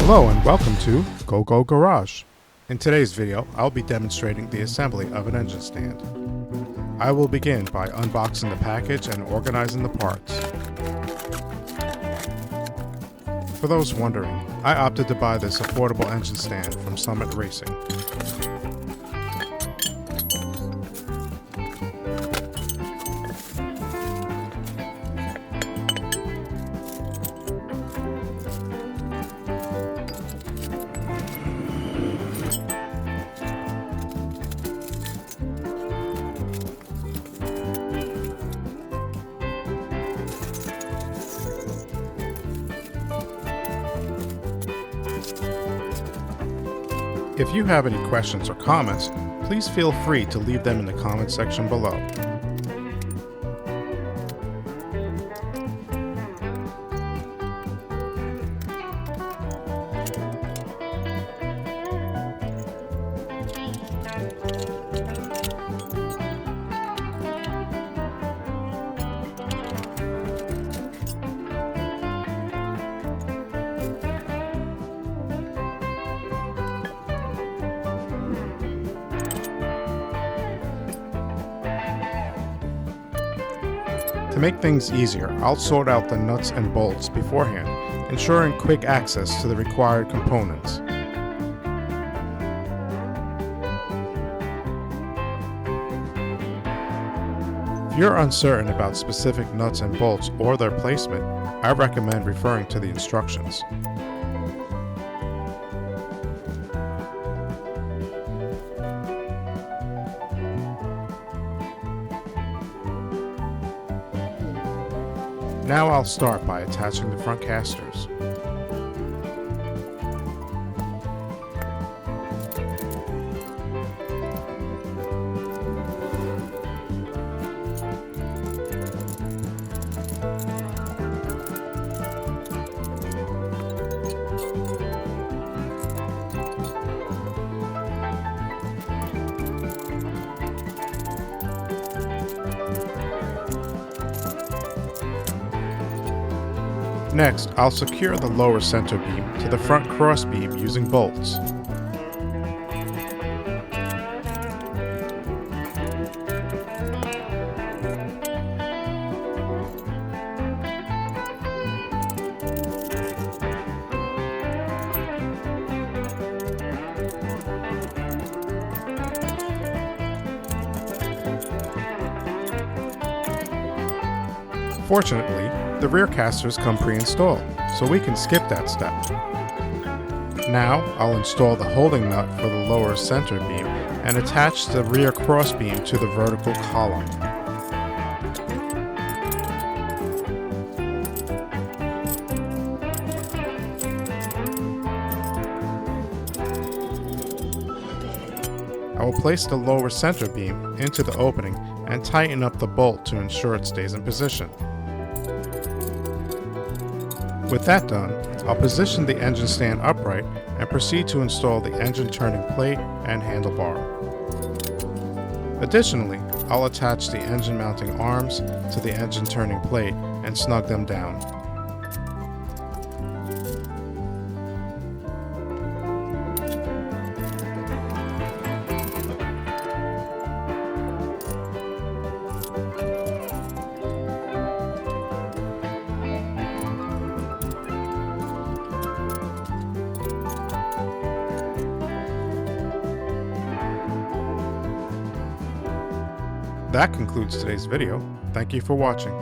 Hello and welcome to Go Garage. In today's video, I'll be demonstrating the assembly of an engine stand. I will begin by unboxing the package and organizing the parts. For those wondering, I opted to buy this affordable engine stand from Summit Racing. If you have any questions or comments, please feel free to leave them in the comment section below. To make things easier, I'll sort out the nuts and bolts beforehand, ensuring quick access to the required components. If you're uncertain about specific nuts and bolts or their placement, I recommend referring to the instructions. Now I'll start by attaching the front casters. Next, I'll secure the lower center beam to the front cross beam using bolts. Fortunately, the rear casters come pre-installed, so we can skip that step. Now, I'll install the holding nut for the lower center beam and attach the rear cross beam to the vertical column. I will place the lower center beam into the opening and tighten up the bolt to ensure it stays in position. With that done, I'll position the engine stand upright and proceed to install the engine turning plate and handlebar. Additionally, I'll attach the engine mounting arms to the engine turning plate and snug them down. That concludes today's video. Thank you for watching.